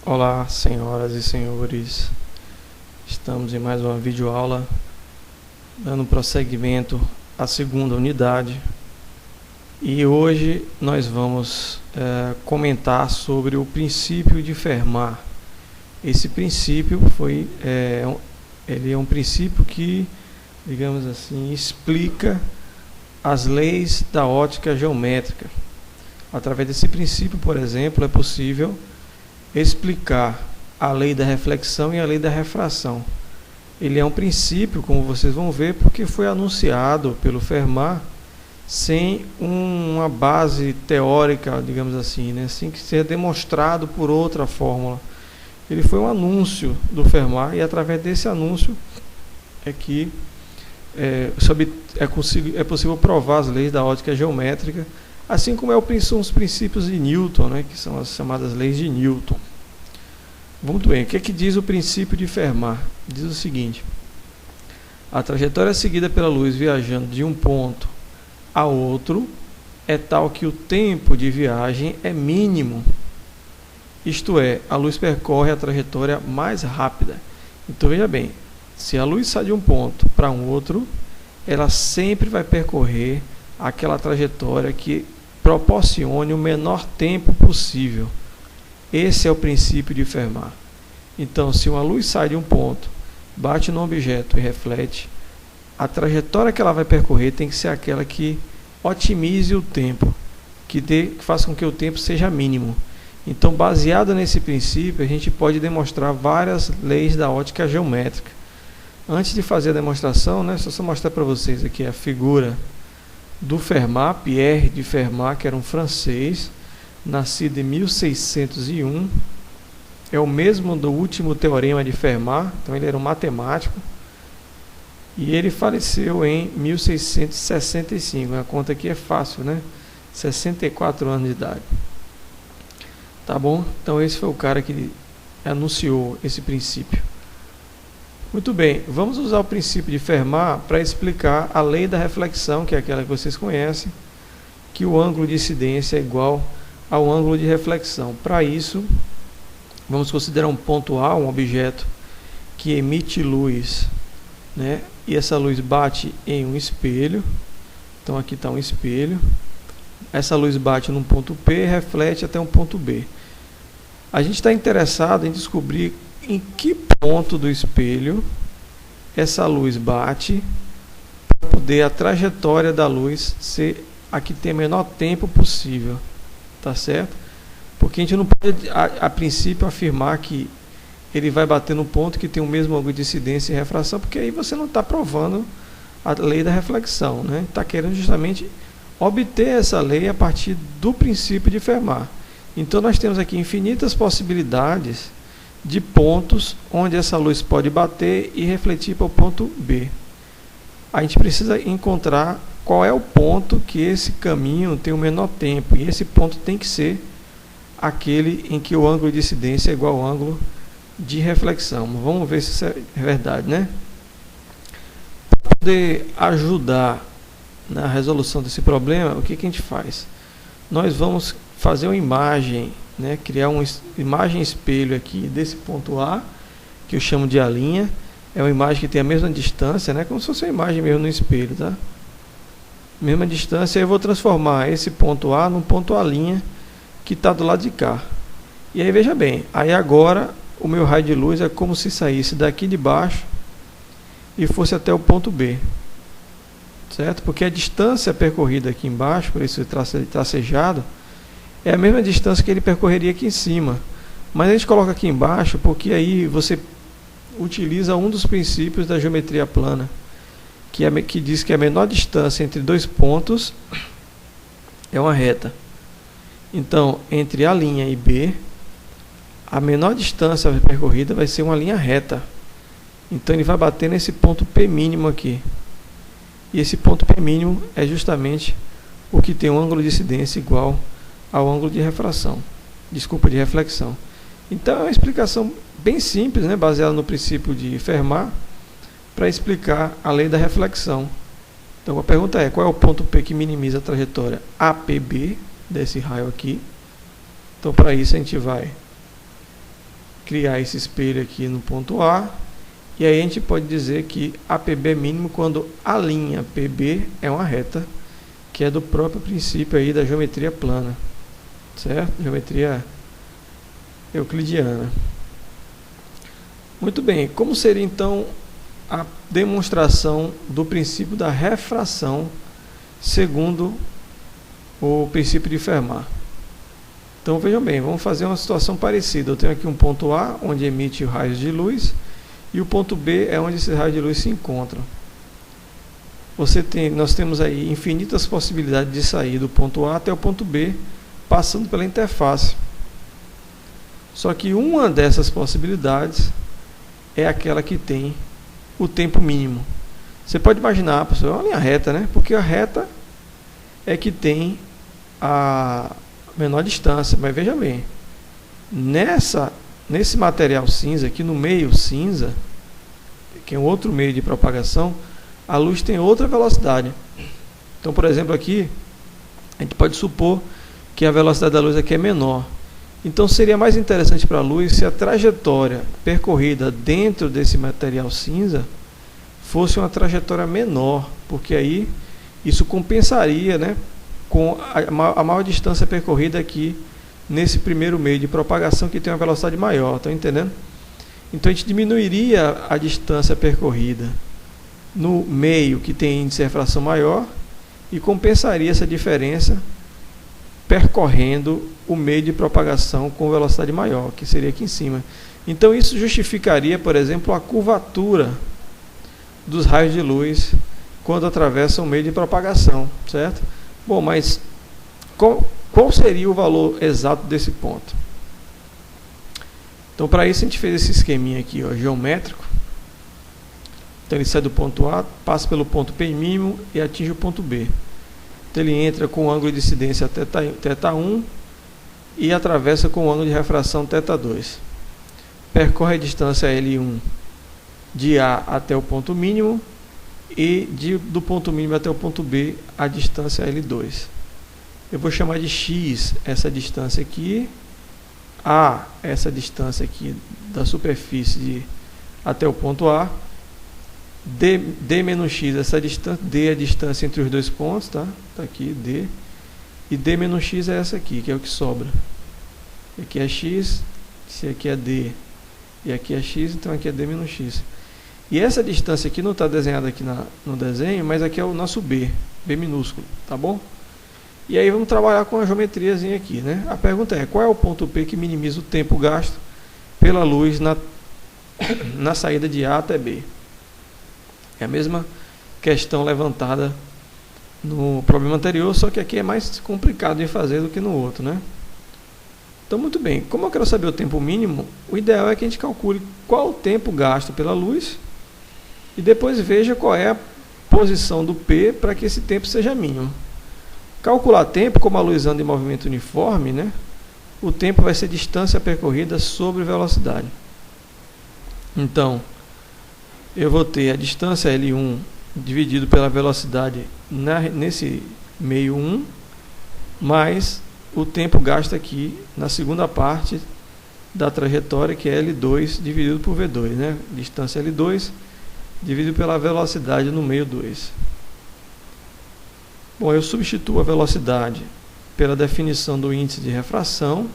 Olá, senhoras e senhores. Estamos em mais uma videoaula, dando prosseguimento à segunda unidade. E hoje nós vamos comentar sobre o princípio de Fermat. Esse princípio ele é um princípio que, digamos assim, explica as leis da ótica geométrica. Através desse princípio, por exemplo, é possível explicar a lei da reflexão e a lei da refração. Ele é um princípio, como vocês vão ver, porque foi anunciado pelo Fermat sem uma base teórica, digamos assim, né? Sem que seja demonstrado por outra fórmula. Ele foi um anúncio do Fermat, e através desse anúncio é que é possível provar as leis da ótica geométrica, assim como são os princípios de Newton, né, que são as chamadas leis de Newton. Muito bem, o que é que diz o princípio de Fermat? Diz o seguinte: a trajetória seguida pela luz viajando de um ponto a outro é tal que o tempo de viagem é mínimo. Isto é, a luz percorre a trajetória mais rápida. Então veja bem, se a luz sai de um ponto para um outro, ela sempre vai percorrer aquela trajetória que proporcione o menor tempo possível. Esse é o princípio de Fermat. Então, se uma luz sai de um ponto, bate no objeto e reflete, a trajetória que ela vai percorrer tem que ser aquela que otimize o tempo, que faça com que o tempo seja mínimo. Então, baseado nesse princípio, a gente pode demonstrar várias leis da ótica geométrica. Antes de fazer a demonstração, né, só mostrar para vocês aqui a figura do Fermat, Pierre de Fermat, que era um francês, nascido em 1601. É o mesmo do último teorema de Fermat, então ele era um matemático. E ele faleceu em 1665, a conta aqui é fácil, né? 64 anos de idade. Tá bom? Então esse foi o cara que anunciou esse princípio. Muito bem, vamos usar o princípio de Fermat para explicar a lei da reflexão, que é aquela que vocês conhecem, que o ângulo de incidência é igual ao ângulo de reflexão. Para isso, vamos considerar um ponto A, um objeto que emite luz, né? E essa luz bate em um espelho. Então aqui está um espelho. Essa luz bate num ponto P e reflete até um ponto B. A gente está interessado em descobrir em que ponto do espelho essa luz bate, para poder a trajetória da luz ser a que tem o menor tempo possível. Tá certo? Porque a gente não pode, a princípio, afirmar que ele vai bater no ponto que tem o mesmo ângulo de incidência e refração, porque aí você não está provando a lei da reflexão, né? Está querendo justamente obter essa lei a partir do princípio de Fermat. Então nós temos aqui infinitas possibilidades de pontos onde essa luz pode bater e refletir para o ponto B. A gente precisa encontrar qual é o ponto que esse caminho tem o menor tempo, e esse ponto tem que ser aquele em que o ângulo de incidência é igual ao ângulo de reflexão. Vamos ver se isso é verdade, né? Para poder ajudar na resolução desse problema, o que a gente faz? Nós vamos fazer uma imagem, né? Criar uma imagem espelho aqui desse ponto A, que eu chamo de A'. É uma imagem que tem a mesma distância, né? Como se fosse uma imagem mesmo no espelho, tá? Mesma distância, eu vou transformar esse ponto A num ponto A', que está do lado de cá. E aí veja bem, aí agora o meu raio de luz é como se saísse daqui de baixo e fosse até o ponto B, certo? Porque a distância percorrida aqui embaixo, por isso tracejado, é a mesma distância que ele percorreria aqui em cima. Mas a gente coloca aqui embaixo porque aí você utiliza um dos princípios da geometria plana, que diz que a menor distância entre dois pontos é uma reta. Então, entre A' e B, a menor distância percorrida vai ser uma linha reta. Então, ele vai bater nesse ponto P mínimo aqui. E esse ponto P mínimo é justamente o que tem um ângulo de incidência igual ao ângulo de refração. Desculpa, de reflexão. Então, é uma explicação bem simples, né, baseada no princípio de Fermat, para explicar a lei da reflexão. Então a pergunta é: qual é o ponto P que minimiza a trajetória APB desse raio aqui? Então para isso a gente vai criar esse espelho aqui no ponto A, e aí a gente pode dizer que APB é mínimo quando a linha PB é uma reta, que é do próprio princípio aí da geometria plana, certo? Geometria euclidiana. Muito bem, como seria então a demonstração do princípio da refração segundo o princípio de Fermat? Então vejam bem, vamos fazer uma situação parecida. Eu tenho aqui um ponto A, onde emite raios de luz, e o ponto B é onde esses raios de luz se encontram. Nós temos aí infinitas possibilidades de sair do ponto A até o ponto B, passando pela interface. Só que uma dessas possibilidades é aquela que tem o tempo mínimo. Você pode imaginar, pessoal, é uma linha reta, né? Porque a reta é que tem a menor distância. Mas veja bem, nesse material cinza, aqui no meio cinza, que é um outro meio de propagação, a luz tem outra velocidade. Então, por exemplo, aqui, a gente pode supor que a velocidade da luz aqui é menor. Então, seria mais interessante para a luz se a trajetória percorrida dentro desse material cinza fosse uma trajetória menor, porque aí isso compensaria, né, com a maior distância percorrida aqui nesse primeiro meio de propagação que tem uma velocidade maior. Estão entendendo? Então, a gente diminuiria a distância percorrida no meio que tem índice de refração maior e compensaria essa diferença percorrendo o meio de propagação com velocidade maior, que seria aqui em cima. Então isso justificaria, por exemplo, a curvatura dos raios de luz quando atravessam o meio de propagação, certo? Bom, mas qual seria o valor exato desse ponto? Então, para isso a gente fez esse esqueminha aqui, ó, geométrico. Então ele sai do ponto A, passa pelo ponto P mínimo e atinge o ponto B. Então ele entra com o ângulo de incidência θ1 e atravessa com o ângulo de refração θ2. Percorre a distância L1 de A até o ponto mínimo e do ponto mínimo até o ponto B a distância L2. Eu vou chamar de X essa distância aqui, A essa distância aqui da superfície até o ponto A, D menos X essa distância, D é a distância entre os dois pontos, tá? Tá aqui D, e D menos X é essa aqui, que é o que sobra. Aqui é X, se aqui é D e aqui é X, então aqui é D menos X. E essa distância aqui não está desenhada aqui no desenho, mas aqui é o nosso B minúsculo, tá bom? E aí vamos trabalhar com a geometriazinha aqui, né? A pergunta é, qual é o ponto P que minimiza o tempo gasto pela luz na saída de A até B? É a mesma questão levantada no problema anterior, só que aqui é mais complicado de fazer do que no outro, né? Então, muito bem, como eu quero saber o tempo mínimo, o ideal é que a gente calcule qual o tempo gasto pela luz e depois veja qual é a posição do P para que esse tempo seja mínimo. Calcular tempo, como a luz anda em movimento uniforme, né? O tempo vai ser distância percorrida sobre velocidade. Então, eu vou ter a distância L1 dividido pela velocidade nesse meio 1, mais o tempo gasto aqui na segunda parte da trajetória, que é L2 dividido por V2, né? Distância L2 dividido pela velocidade no meio 2. Bom, eu substituo a velocidade pela definição do índice de refração,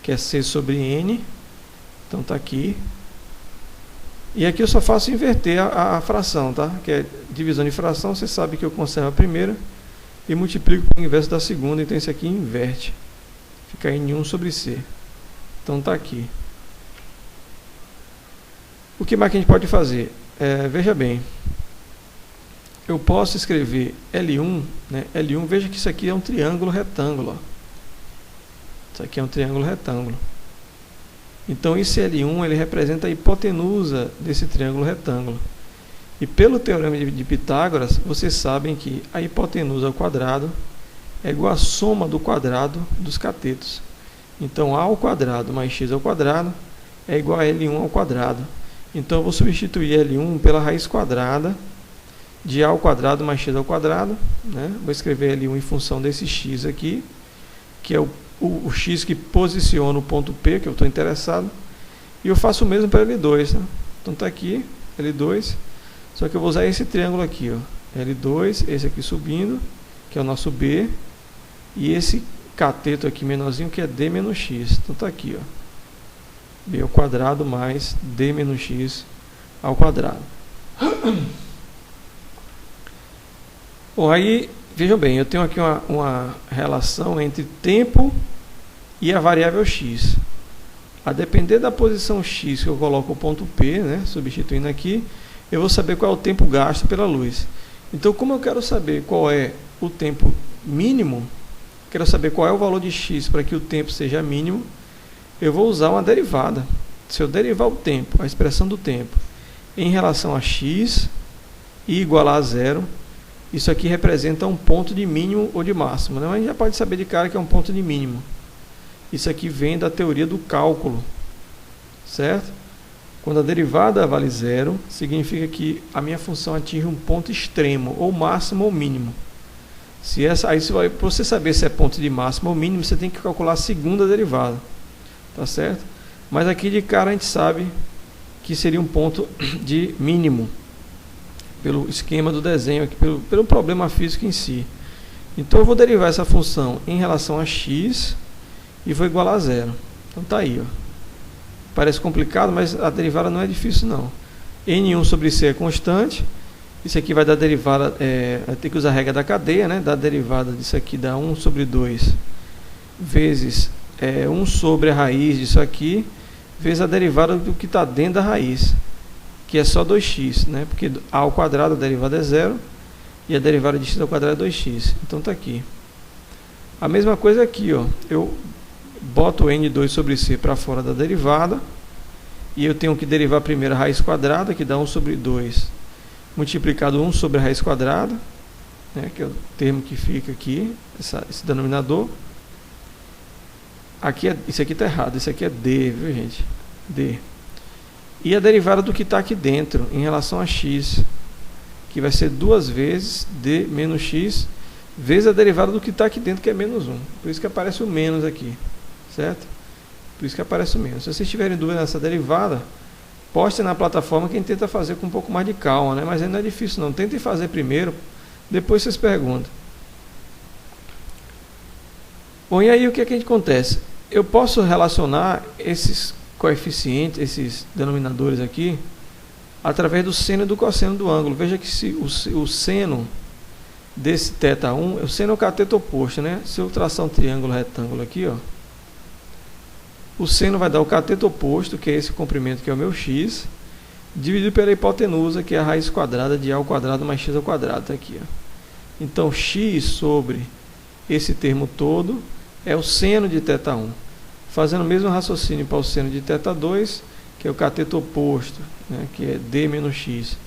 que é C sobre N. Então está aqui. E aqui eu só faço inverter a fração, tá? Que é divisão de fração, você sabe que eu conservo a primeira e multiplico pelo inverso da segunda, então isso aqui inverte. Fica N1 sobre C. Então está aqui. O que mais que a gente pode fazer? Veja bem. Eu posso escrever L1, né? L1, veja que isso aqui é um triângulo retângulo. Ó. Isso aqui é um triângulo retângulo. Então, esse L1 ele representa a hipotenusa desse triângulo retângulo. E pelo teorema de Pitágoras, vocês sabem que a hipotenusa ao quadrado é igual à soma do quadrado dos catetos. Então, A ao quadrado mais X ao quadrado é igual a L1 ao quadrado. Então, eu vou substituir L1 pela raiz quadrada de A ao quadrado mais X ao quadrado, né? Vou escrever L1 em função desse X aqui, que é o X que posiciona o ponto P, que eu estou interessado, E eu faço o mesmo para L2, né? Então está aqui, L2, só que eu vou usar esse triângulo aqui, ó, L2, esse aqui subindo, que é o nosso B, e esse cateto aqui menorzinho, que é D menos X. Então está aqui, ó, B ao quadrado mais D menos X ao quadrado. Bom, aí, vejam bem, eu tenho aqui uma relação entre tempo e a variável X. A depender da posição X que eu coloco o ponto P, né, substituindo aqui, eu vou saber qual é o tempo gasto pela luz. Então, como eu quero saber qual é o tempo mínimo, quero saber qual é o valor de X para que o tempo seja mínimo, eu vou usar uma derivada. Se eu derivar o tempo, a expressão do tempo, em relação a X e igualar a zero, isso aqui representa um ponto de mínimo ou de máximo, né? Mas a gente já pode saber de cara que é um ponto de mínimo. Isso aqui vem da teoria do cálculo, certo? Quando a derivada vale zero, significa que a minha função atinge um ponto extremo, ou máximo ou mínimo. Para você saber se é ponto de máximo ou mínimo, você tem que calcular a segunda derivada, tá certo? Mas aqui de cara a gente sabe que seria um ponto de mínimo, pelo esquema do desenho aqui, pelo problema físico em si. Então eu vou derivar essa função em relação a x e vou igualar a zero. Então tá aí, ó. Parece complicado, mas a derivada não é difícil não. N1 sobre C é constante. Isso aqui vai dar derivada, vai ter que usar a regra da cadeia, né? Da derivada disso aqui dá 1 sobre 2 vezes 1 sobre a raiz disso aqui, vezes a derivada do que está dentro da raiz, que é só 2x, né? Porque a ao quadrado a derivada é zero e a derivada de x ao quadrado é 2x. Então está aqui. A mesma coisa aqui, ó. Eu boto n2 sobre c para fora da derivada e eu tenho que derivar primeiro a raiz quadrada, que dá 1 sobre 2 multiplicado 1 sobre a raiz quadrada, né? Que é o termo que fica aqui, esse denominador. Aqui isso aqui está errado, isso aqui é D, viu gente? D. E a derivada do que está aqui dentro, em relação a x, que vai ser 2 vezes D menos x, vezes a derivada do que está aqui dentro, que é menos 1. Por isso que aparece o menos aqui, certo? Por isso que aparece o menos. Se vocês tiverem dúvida nessa derivada, postem na plataforma que a gente tenta fazer com um pouco mais de calma, né? Mas ainda não é difícil não. Tentem fazer primeiro, depois vocês perguntam. Bom, e aí o que é que acontece? Eu posso relacionar esses coeficientes, esses denominadores aqui, através do seno e do cosseno do ângulo. Veja que se o seno desse θ1, o seno é o cateto oposto, né? Se eu traçar um triângulo retângulo aqui, ó, o seno vai dar o cateto oposto, que é esse comprimento que é o meu x, dividido pela hipotenusa, que é a raiz quadrada de a ao quadrado mais x ao quadrado, tá aqui, ó. Então x sobre esse termo todo é o seno de θ1. Fazendo o mesmo raciocínio para o seno de θ2, que é o cateto oposto, né, que é d menos x,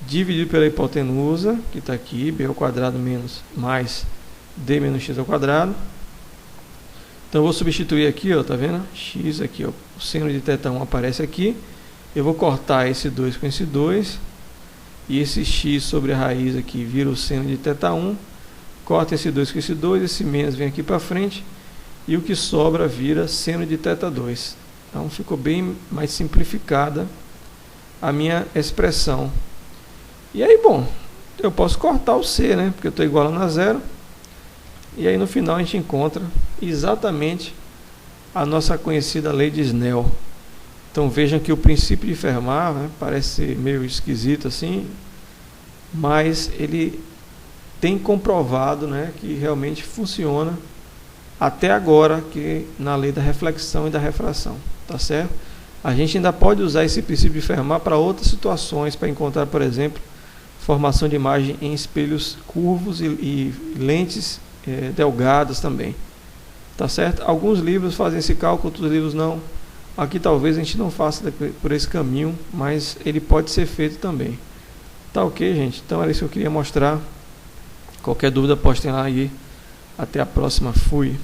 dividido pela hipotenusa, que está aqui, b ao quadrado menos mais d menos x ao quadrado. Então eu vou substituir aqui, ó, tá vendo? X aqui, ó, o seno de θ1 aparece aqui. Eu vou cortar esse 2 com esse 2, e esse x sobre a raiz aqui vira o seno de θ1. Corta esse 2 com esse 2, esse menos vem aqui para frente, e o que sobra vira seno de θ2. Então ficou bem mais simplificada a minha expressão. E aí, bom, eu posso cortar o c, né? Porque eu estou igualando a zero. E aí no final a gente encontra exatamente a nossa conhecida lei de Snell. Então vejam que o princípio de Fermat, né, parece ser meio esquisito assim, mas ele tem comprovado, né, que realmente funciona até agora, que na lei da reflexão e da refração, tá certo? A gente ainda pode usar esse princípio de Fermat para outras situações, para encontrar, por exemplo, formação de imagem em espelhos curvos e lentes delgadas também, tá certo? Alguns livros fazem esse cálculo, outros livros não. Aqui talvez a gente não faça por esse caminho, mas ele pode ser feito também. Tá ok, gente? Então era isso que eu queria mostrar. Qualquer dúvida postem lá aí. Até a próxima. Fui.